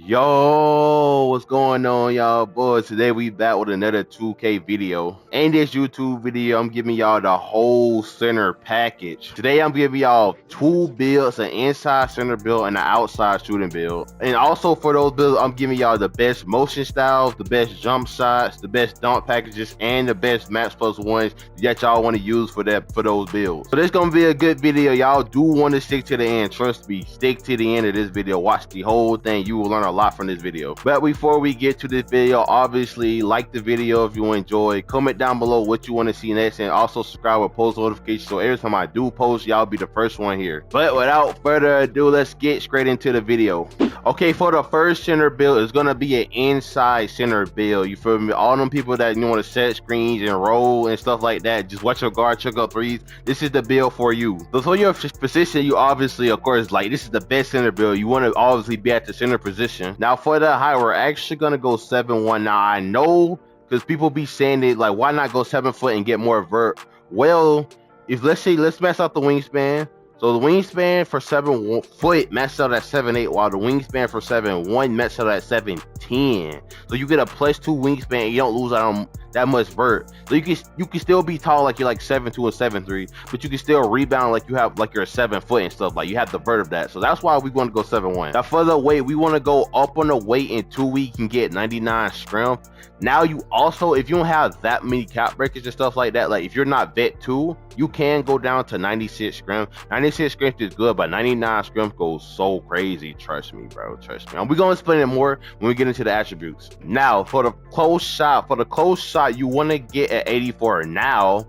Yo, what's going on, y'all? Boys, today we back with another 2K video. In this YouTube video, I'm giving y'all the whole center package. Today, I'm giving y'all two builds, an inside center build and an outside shooting build. And also for those builds, I'm giving y'all the best motion styles, the best jump shots, the best dunk packages, and the best max plus ones that y'all want to use for those builds. So this is gonna be a good video. Y'all do want to stick to the end. Trust me, stick to the end of this video. Watch the whole thing. You will learn a lot from this video. But before we get to this video, obviously like the video if you enjoy, comment down below what you want to see next, and also subscribe with post notifications so every time I do post, y'all be the first one here. But without further ado, let's get straight into the video. Okay, for the first center build, it's gonna be an inside center build. You feel me? All them people that want to set screens and roll and stuff like that, just watch your guard check up threes, this is the build for you. So for your position, you obviously, of course, like this is the best center build. You want to obviously be at the center position. Now for the height, we're actually gonna go 7'1". Now I know because people be saying it like, why not go 7 foot and get more vert? Well, if let's max out the wingspan. So the wingspan for 7 foot maxed out at 7'8", while the wingspan for 7'1" maxed out at 7'10". So you get a +2 wingspan and you don't lose out on that much vert. So you can still be tall like you're like 7'2" or 7'3", but you can still rebound like you have like you're 7 foot and stuff. Like you have the vert of that. So that's why we want to go 7'1". Now for the weight, we want to go up on the weight until we can get 99 strength. Now you also, if you don't have that many cap breakers and stuff like that, like if you're not vet 2, you can go down to 96 strength. 96 strength is good, but 99 strength goes so crazy. Trust me, bro. Trust me. And we're gonna explain it more when we get into the attributes. Now for the close shot, you want to get at 84. Now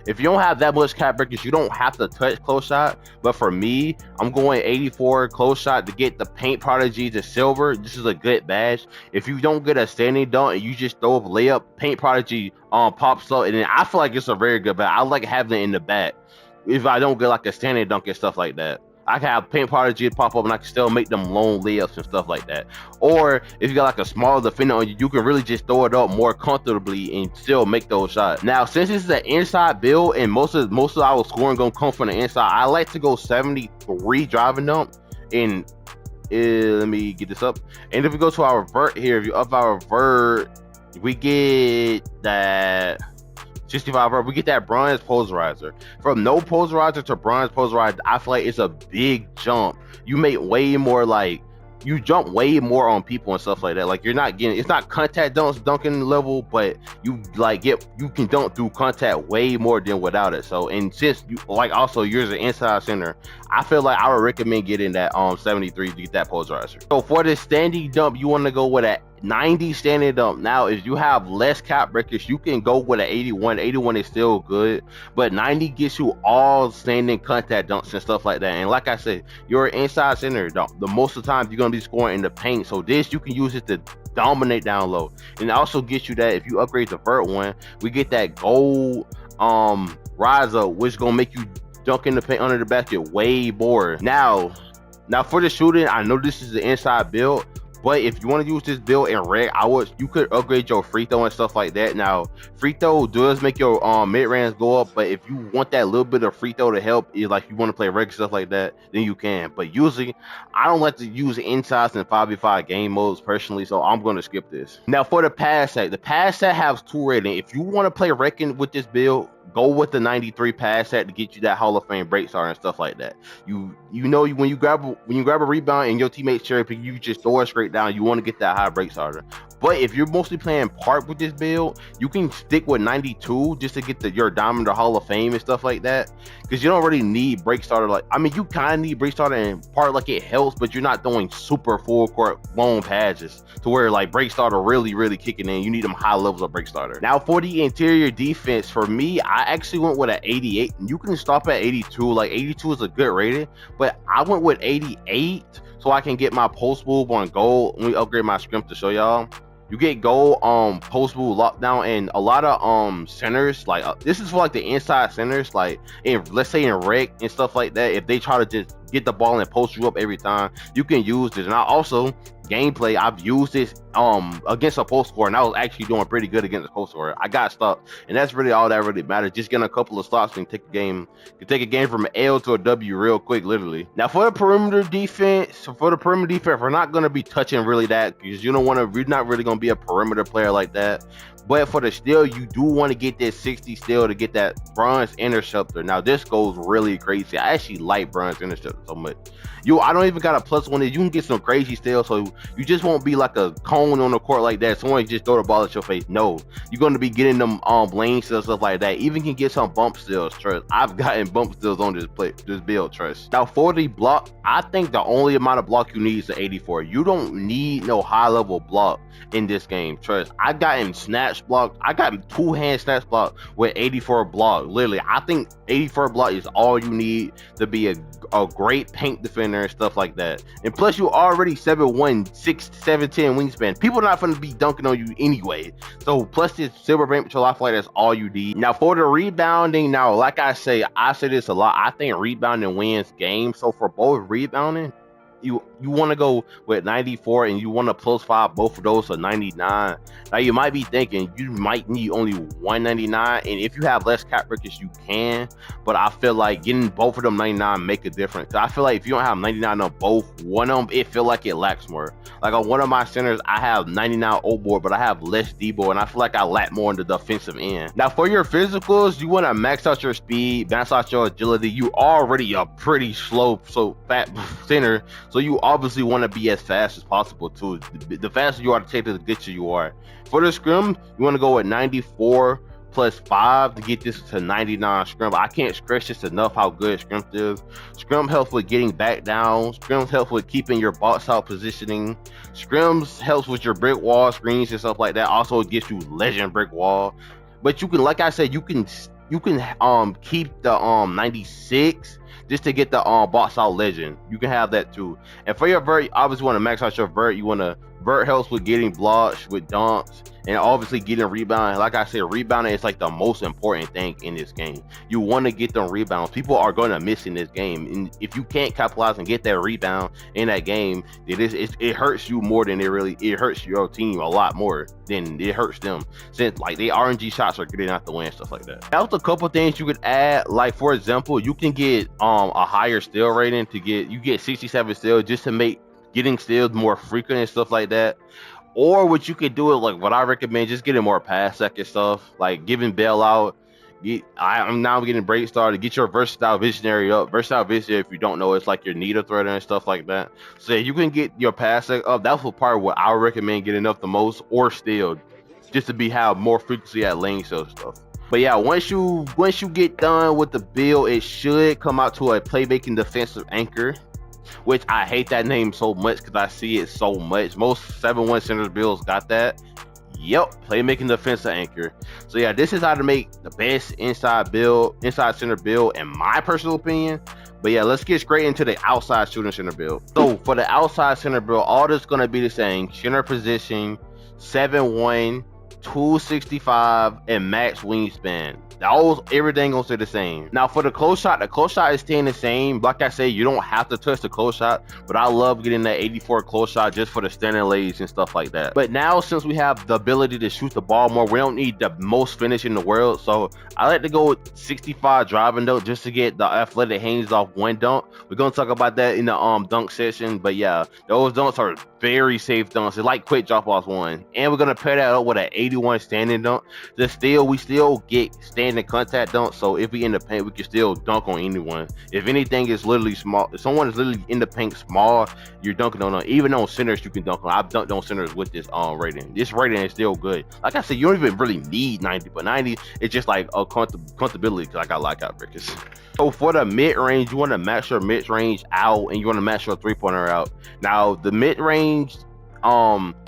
if you don't have that much cap breakers, you don't have to touch close shot. But for me, I'm going 84 close shot to get the paint prodigy to silver. This is a good badge. If you don't get a standing dunk and you just throw up layup, paint prodigy pops up, and then I feel like it's a very good badge. I like having it in the back if I don't get like a standing dunk and stuff like that. I can have paint prodigy pop up and I can still make them long layups and stuff like that. Or if you got like a small defender on you, you can really just throw it up more comfortably and still make those shots. Now, since this is an inside build and most of our scoring gonna come from the inside, I like to go 73 driving dunk. And let me get this up. And if we go to our vert here, if you up our vert, we get that 65, we get that bronze posterizer. From no posterizer to bronze posterizer, I feel like it's a big jump. You make way more, like you jump way more on people and stuff like that. Like you're not getting, it's not contact dunking level, but you like you can dunk through contact way more than without it. So, and since you like also you're an inside center, I feel like I would recommend getting that 73 to get that posterizer. So for the standing dump, you want to go with a 90 standing dunk. Now if you have less cap breakers, you can go with an 81. 81 is still good, but 90 gets you all standing contact dunks and stuff like that. And like I said, you're an inside center. The most of the time you're gonna be scoring in the paint, so this you can use it to dominate down low. And it also gets you that if you upgrade the vert one, we get that gold rise up, which is gonna make you dunk in the paint under the basket way more. Now for the shooting, I know this is the inside build, but if you want to use this build in reg, you could upgrade your free throw and stuff like that. Now, free throw does make your mid range go up, but if you want that little bit of free throw to help, like you want to play reg stuff like that, then you can. But usually, I don't like to use insides in 5v5 game modes personally, so I'm going to skip this. Now for the pass set, has 2 rating. If you want to play wrecking with this build, go with the 93 pass set to get you that Hall of Fame break star and stuff like that. You know when you grab a rebound and your teammate cherry, you just throw it straight down. You want to get that high break starter. But if you're mostly playing park with this build, you can stick with 92 just to get your diamond or Hall of Fame and stuff like that. Because you don't really need break starter. Like, I mean, you kind of need break starter and park, like it helps, but you're not doing super full court long passes to where like break starter really kicking in. You need them high levels of break starter. Now for the interior defense, for me, I actually went with an 88. You can stop at 82. Like 82 is a good rating, but I went with 88 so I can get my post move on goal. Let me upgrade my script to show y'all. You get goal post move lockdown, and a lot of centers, like this is for like the inside centers, like in, let's say in rec and stuff like that, if they try to just get the ball and post you up every time, you can use this. And I also gameplay, I've used this against a post score, and I was actually doing pretty good against a post score. I got stuck, and that's really all that really matters. Just getting a couple of stops can take a game from an L to a W real quick, literally. Now for the perimeter defense, we're not gonna be touching really that, because you don't want to. We're not really gonna be a perimeter player like that. But for the steal, you do want to get that 60 steal to get that bronze interceptor. Now this goes really crazy. I actually like bronze interceptor so much. I don't even got a +1. You can get some crazy steals, so you just won't be like a cone on the court like that. Someone just throw the ball at your face. No, you're going to be getting them lane steals, stuff like that. Even can get some bump steals. Trust, I've gotten bump steals on this build. Trust. Now for the block, I think the only amount of block you need is the 84. You don't need no high level block in this game. Trust, I got him snatch block. I got him 2-hand snatch block with 84 block. Literally, I think 84 block is all you need to be a great paint defender and stuff like that. And plus, you already 7'1", 6'7", 10 wingspan. People not gonna be dunking on you anyway. So plus this silver paint patrol, I feel like that's all you need. Now for the rebounding, now like I say this a lot. I think rebounding wins games. So for both rebounding, you want to go with 94, and you want to +5 both of those to 99. Now you might be thinking you might need only 199, and if you have less cap breakers you can, but I feel like getting both of them 99 make a difference. I feel like if you don't have 99 on both, one of them, it feel like it lacks more. Like on one of my centers, I have 99 O board, but I have less D board, and I feel like I lack more on the defensive end. Now for your physicals, you want to max out your speed, max out your agility. You already a pretty slow, so fat center, so you obviously want to be as fast as possible too. The faster you are to take, the good you are. For the scrim, you want to go with 94 +5 to get this to 99 scrim. I can't stress this enough how good scrim is. Scrim helps with getting back down. Scrims helps with keeping your box out positioning. Scrims helps with your brick wall screens and stuff like that. Also, it gives you legend brick wall. But you can, like I said, you can keep the 96 just to get the box out legend. You can have that too. And for your vert, you obviously want to max out your vert. You want to vert helps with getting blocks, with dunks, and obviously getting rebounding. Like I said, rebounding is like the most important thing in this game. You want to get them rebounds. People are going to miss in this game, and if you can't capitalize and get that rebound in that game, it hurts you more than it hurts your team a lot more than it hurts them, since like the RNG shots are getting out the way and stuff like that. That was a couple things you could add. Like for example, you can get a higher steal rating to get 67 steal, just to make getting steals more frequent and stuff like that. Or what you could do is like what I recommend, just getting more pass second stuff, like giving bailout. I'm now getting break star to get your versatile visionary up. Versatile visionary, if you don't know, it's like your needle threader and stuff like that. So you can get your pass sec up. That's what part of what I recommend getting up the most, or steal, just to have more frequency at lane show stuff. But yeah, once you get done with the build, it should come out to a playmaking defensive anchor, which I hate that name so much because I see it so much. Most 7-1 centers builds got that. Yep, playmaking defensive anchor. So yeah, this is how to make the best inside center build in my personal opinion. But yeah, let's get straight into the outside shooting center build. So for the outside center build, all this gonna be the same: center position, 7'1", 265, and max wingspan. Everything gonna stay the same. Now for the close shot is staying the same. Like I say, you don't have to touch the close shot, but I love getting that 84 close shot just for the standing lays and stuff like that. But now, since we have the ability to shoot the ball more, we don't need the most finish in the world, so I like to go with 65 driving dunk just to get the athletic hangs off one dunk. We're gonna talk about that in the dunk session. But yeah, those dunks are very safe dunks. It's like quick drop off one, and we're gonna pair that up with an 81 standing dunk. We still get standing contact dunk, so if we in the paint, we can still dunk on anyone. If anything is literally small, if someone is literally in the paint small, you're dunking on them. Even on centers, you can dunk on. I've dunked on centers with this rating. This rating is still good. Like I said, you don't even really need 90, but 90 it's just like a comfortability, because I got lockout breakers. So for the mid range, you want to max your mid range out, and you want to max your 3-pointer out. Now the mid range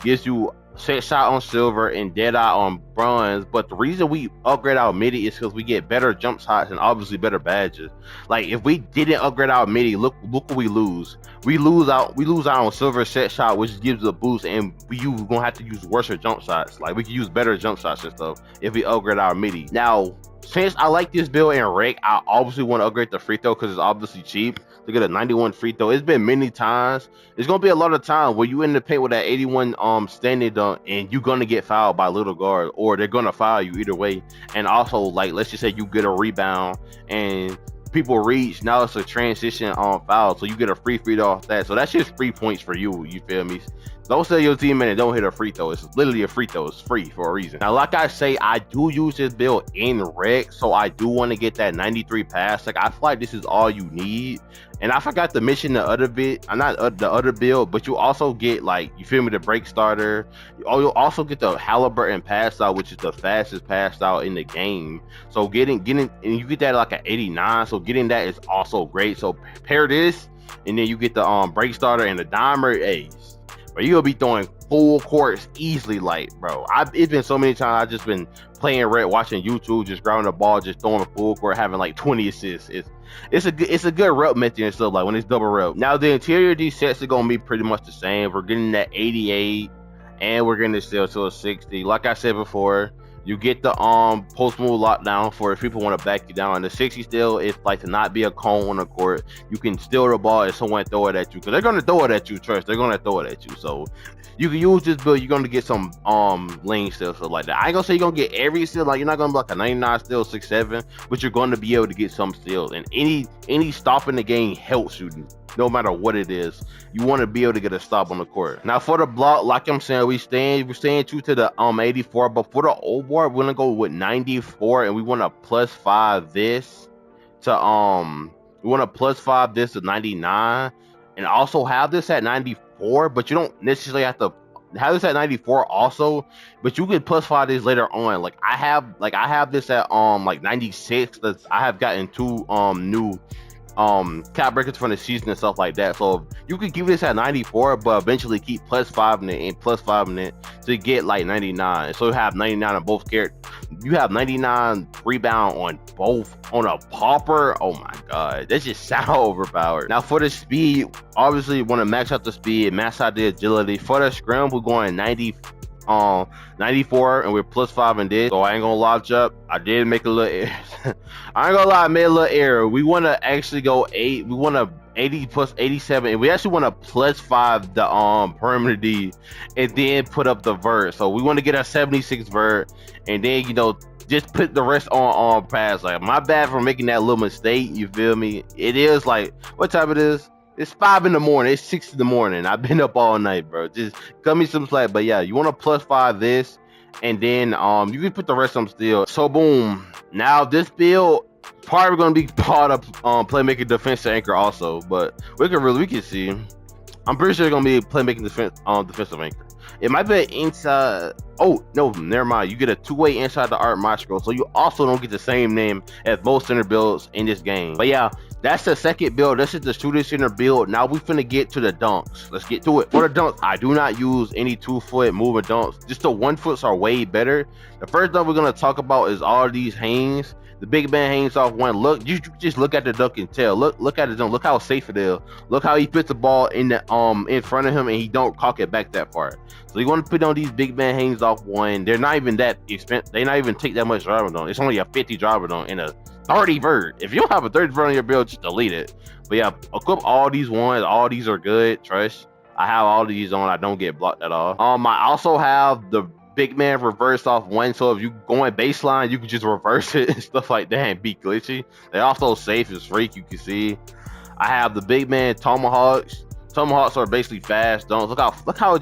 gives you set shot on silver and dead eye on bronze, but the reason we upgrade our midi is because we get better jump shots and obviously better badges. Like if we didn't upgrade our midi, look what we lose. We lose out on silver set shot, which gives a boost, and we're gonna have to use worse jump shots. Like we can use better jump shots and stuff if we upgrade our midi. Now since I like this build in rec, I obviously want to upgrade the free throw because it's obviously cheap to get a 91 free throw. It's been many times. It's gonna be a lot of times where you in the paint with that 81 standing dunk and you're gonna get fouled by little guard, or they're gonna foul you either way. And also, like, let's just say you get a rebound and people reach, now it's a transition on foul, so you get a free throw off that. So that's just free points for you. You feel me? Don't sell your teammate and don't hit a free throw. It's literally a free throw. It's free for a reason. Now, like I say, I do use this build in rec, so I do want to get that 93 pass. Like, I feel like this is all you need. And I forgot to mention the other bit. Not the other build, but you also get, like, you feel me, the break starter. You'll also get the Halliburton pass out, which is the fastest pass out in the game. So getting, and you get that like an 89. So getting that is also great. So pair this, and then you get the break starter and the dimer. Hey, but you'll be throwing full courts easily, like, bro. It's been so many times I've just been playing red, watching YouTube, just grabbing the ball, just throwing a full court, having like 20 assists. It's a good rep method and stuff, like when it's double rep. Now the interior of these sets are gonna be pretty much the same. We're getting that 88, and we're getting the still to a 60. Like I said before, you get the post move lockdown for if people want to back you down. And the 60 still is like to not be a cone on the court. You can steal the ball if someone throw it at you, because they're gonna throw it at you. Trust, they're gonna throw it at you. So you can use this build. You're gonna get some lane steal, stuff like that. I ain't gonna say you're gonna get every steal. Like, you're not gonna be like a 99 steal, 6-7, but you're gonna be able to get some steals. And any stop in the game helps you, no matter what it is. You want to be able to get a stop on the court. Now for the block, like I'm saying, we're staying true to the 84, but for the old board, we're gonna go with 94, and we want to +5 this to we want to +5 this to 99, and also have this at 94. But you don't necessarily have to have this at 94 also, but you can +5 this later on. Like I have this at like 96. I have gotten 2 new cap breakers from the season and stuff like that. So you could keep this at 94, but eventually keep +5 in it and +5 in it to get like 99. So you have 99 on both characters. You have 99 rebound on both on a popper. Oh my god, that's just sound overpowered. Now for the speed, obviously you want to max out the speed, max out the agility. For the scrim, we're going 94, and we're +5 in this. So I ain't gonna lie, up. I did make a little error. I ain't gonna lie, I made a little error. We want to actually go 8. We want to 80 + 87, and we actually want to +5 the perimeter D, and then put up the vert. So we want to get a 76 vert, and then, you know, just put the rest on pass. Like, my bad for making that little mistake. You feel me? It is like, what time it is? It's 5 in the morning. It's 6 in the morning. I've been up all night, bro. Just cut me some slack. But yeah, you want to +5 this, and then you can put the rest on still. So boom. Now this build probably gonna be part of playmaking defensive anchor also, but we can see. I'm pretty sure it's gonna be playmaking defensive anchor. It might be an inside. Oh no, never mind. You get a 2-way inside the art MAESTRO, so you also don't get the same name as most center builds in this game. But yeah, that's the second build. This is the shooting center build. Now we finna get to the dunks. Let's get to it. For the dunks, I do not use any 2-foot moving dunks. Just the 1-foots are way better. The first dunk we're gonna talk about is all these hangs. The big man hangs off one. Look, you just look at the dunk and tell. Look at the dunk. Look how safe it is. Look how he puts the ball in the in front of him, and he don't cock it back that far. So you want to put on these big man hangs off one. They're not even that expensive. They not even take that much driver on. It's only a 50 driver on and a 30 vert. If you don't have a 30 vert on your build, just delete it. But yeah, equip all these ones. All these are good. Trust. I have all these on. I don't get blocked at all. I also have the big man reverse off one, so if you going baseline, you can just reverse it and stuff like that and be glitchy. They're also safe as freak. You can see I have the big man tomahawks. Tomahawks are basically fast dunks. Look how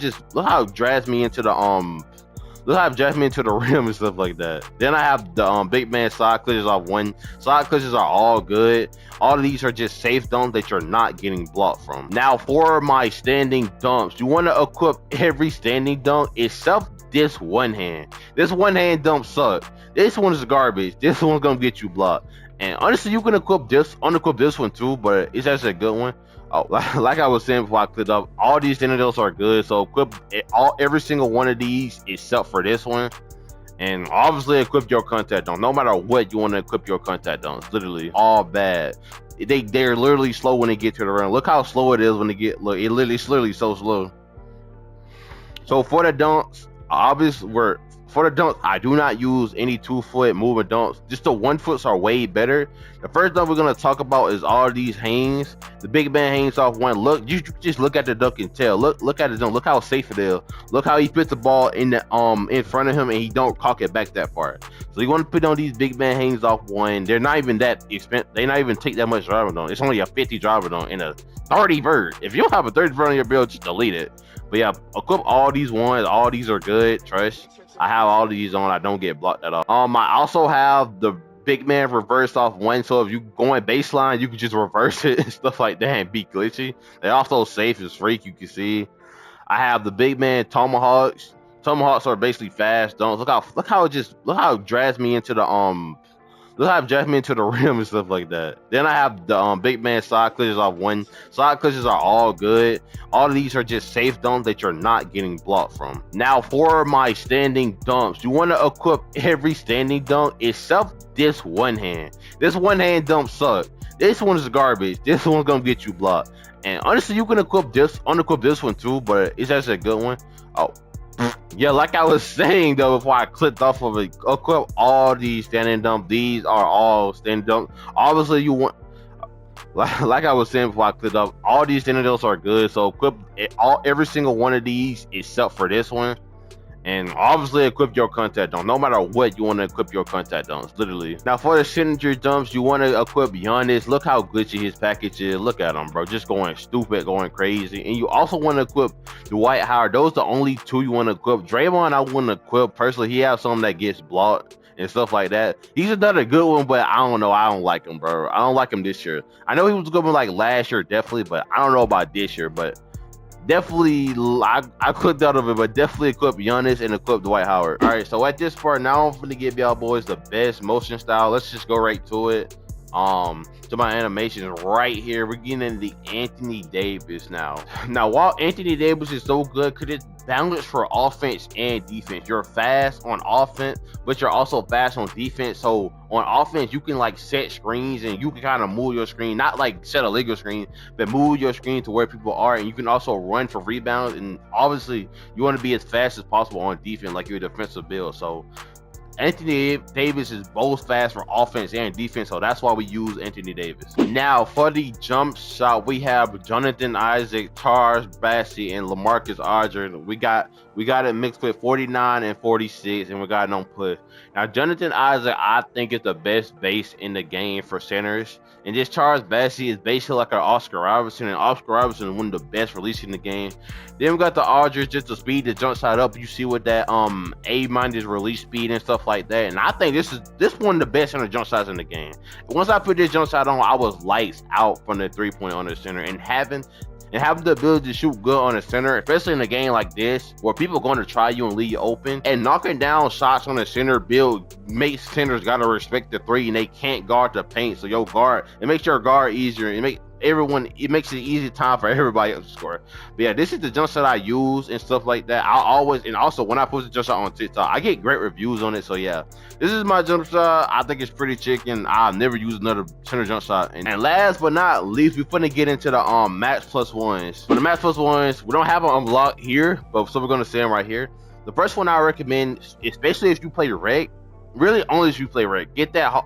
it drags me into the rim and stuff like that. Then I have the big man side clutches off one. Side clutches are all good. All of these are just safe dunks that you're not getting blocked from. Now for my standing dunks, you want to equip every standing dunk except this one hand. This one hand dump sucks. This one is garbage. This one's gonna get you blocked. And honestly, you can unequip this one too, but it's actually a good one. Oh, like I was saying before I clicked up, all these Citadels are good, so equip every single one of these except for this one. And obviously equip your contact dunk. No matter what, you want to equip your contact dunks. Literally all bad. They're literally slow when they get to the rim. Look how slow it is when they get. Look, it's literally so slow. So for the dunks, obviously For the dunks, I do not use any 2-foot moving dunks. Just the 1-foots are way better. The first dunk we're gonna talk about is all these hangs. The big man hangs off one. Look, you just look at the dunk and tell. Look at the dunk. Look how safe it is. Look how he puts the ball in the in front of him and he don't cock it back that far. So you want to put on these big man hangs off one. They're not even that expensive. They not even take that much driving on. It's only a 50 driving on and a 30 vert. If you don't have a 30 vert on your build, just delete it. But yeah, equip all these ones. All these are good. Trust. I have all these on. I don't get blocked at all. I also have the big man reverse off one. So if you going baseline, you can just reverse it and stuff like that and be glitchy. They're also safe as freak. You can see. I have the big man tomahawks. Tomahawks are basically fast dunks. Look how it drags me into the Look how it drags me into the rim and stuff like that. Then I have the big man side clutches off one. Side clutches are all good. All of these are just safe dunks that you're not getting blocked from. Now for my standing dunks, you want to equip every standing dunk except this one hand. This one hand dunk sucks. This one is garbage. This one's gonna get you blocked. And honestly, you can unequip this one too, but it's actually a good one. Oh. Yeah, like I was saying though, before I clicked off of it, equip all these standing dump. These are all standing dump. Obviously, you want, like I was saying before I clicked off, all these standing dumps are good. So equip every single one of these except for this one. And obviously equip your contact dunk. No matter what, you want to equip your contact dunks, literally. Now for the signature dumps, you want to equip Giannis. Look how glitchy his package is. Look at him, bro. Just going stupid, going crazy. And you also want to equip Dwight Howard. Those are the only two you want to equip. Draymond, I wouldn't equip. Personally, he has something that gets blocked and stuff like that. He's another good one, but I don't know. I don't like him, bro. I don't like him this year. I know he was good one like last year, definitely, but I don't know about this year, but definitely, I clicked out of it, but definitely equip Giannis and equip Dwight Howard. All right, so at this part, now I'm gonna give y'all boys the best motion style. Let's just go right to it. To my animations right here, we're getting into the Anthony Davis now. Now, while Anthony Davis is so good, could it balance for offense and defense? You're fast on offense, but you're also fast on defense. So on offense, you can like set screens and you can kind of move your screen, not like set a legal screen, but move your screen to where people are, and you can also run for rebounds. And obviously, you want to be as fast as possible on defense, like your defensive build. So Anthony Davis is both fast for offense and defense, so that's why we use Anthony Davis. Now for the jump shot, we have Jonathan Isaac, Charles Bassey, and LaMarcus Aldridge. We got it mixed with 49 and 46, and we got it on push. Now Jonathan Isaac, I think, is the best base in the game for centers, and this Charles Bassey is basically like our Oscar Robertson, and Oscar Robertson is one of the best releasing in the game. Then we got the Aldridge, just to speed the jump shot up. You see with that A- release speed and stuff like that. And I think this one of the best center jump shots in the game. Once I put this jump shot on, I was lights out from the 3-point on the center, and having the ability to shoot good on the center, especially in a game like this where people are going to try you and leave you open, and knocking down shots on the center build makes centers gotta respect the three, and they can't guard the paint. So it makes your guard easier, and it makes it easy time for everybody else to score. But yeah, this is the jump shot I use and stuff like that. And also when I post the jump shot on TikTok, I get great reviews on it. So yeah, this is my jump shot. I think it's pretty chicken. I'll never use another center jump shot. And last but not least, we're gonna get into the max plus ones. For the max plus ones, we don't have them unlocked here, but so we're gonna say them right here. The first one I recommend, especially if you play reg, really only if you play reg, get that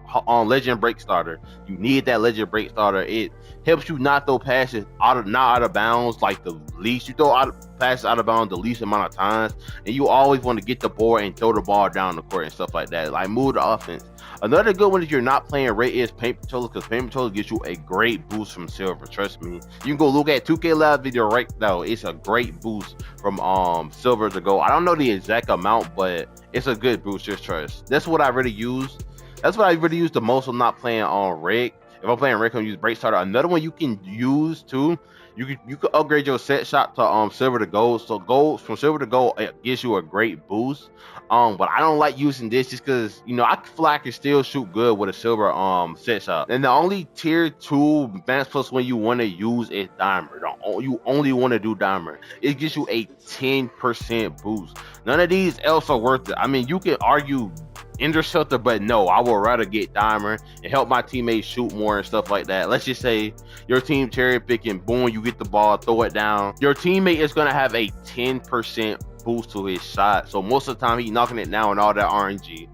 legend break starter. You need that legend break starter. It helps you not throw passes not out of bounds like the least. You throw passes out of bounds the least amount of times, and you always want to get the board and throw the ball down the court and stuff like that. Like move the offense. Another good one if you're not playing rate is Paint Patrol, because Paint Patrol gives you a great boost from silver. Trust me. You can go look at 2K Live video right now. It's a great boost from silver to gold. I don't know the exact amount, but it's a good boost. Just trust. That's what I really use. That's what I really use the most. I'm not playing on rig. If I'm playing rig, I'm use break starter. Another one you can use too. You can upgrade your set shot to silver to gold. So gold from silver to gold, it gives you a great boost. But I don't like using this just because, you know, I feel like I can still shoot good with a silver set shot. And the only tier 2 max plus one you want to use is diamond. You only want to do diamond. It gives you a 10% boost. None of these else are worth it. I mean, you can argue interceptor, but no, I would rather get diamond and help my teammates shoot more and stuff like that. Let's just say your team cherry picking, boom, you get the ball, throw it down. Your teammate is going to have a 10% boost to his shot. So most of the time he knocking it down and all that RNG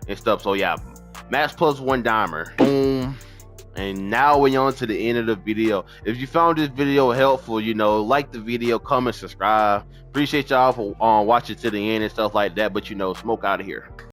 and stuff. So yeah, max plus 1 dimer. Boom. And now we're on to the end of the video. If you found this video helpful, you know, like the video, comment, subscribe. Appreciate y'all for watching to the end and stuff like that. But you know, smoke out of here.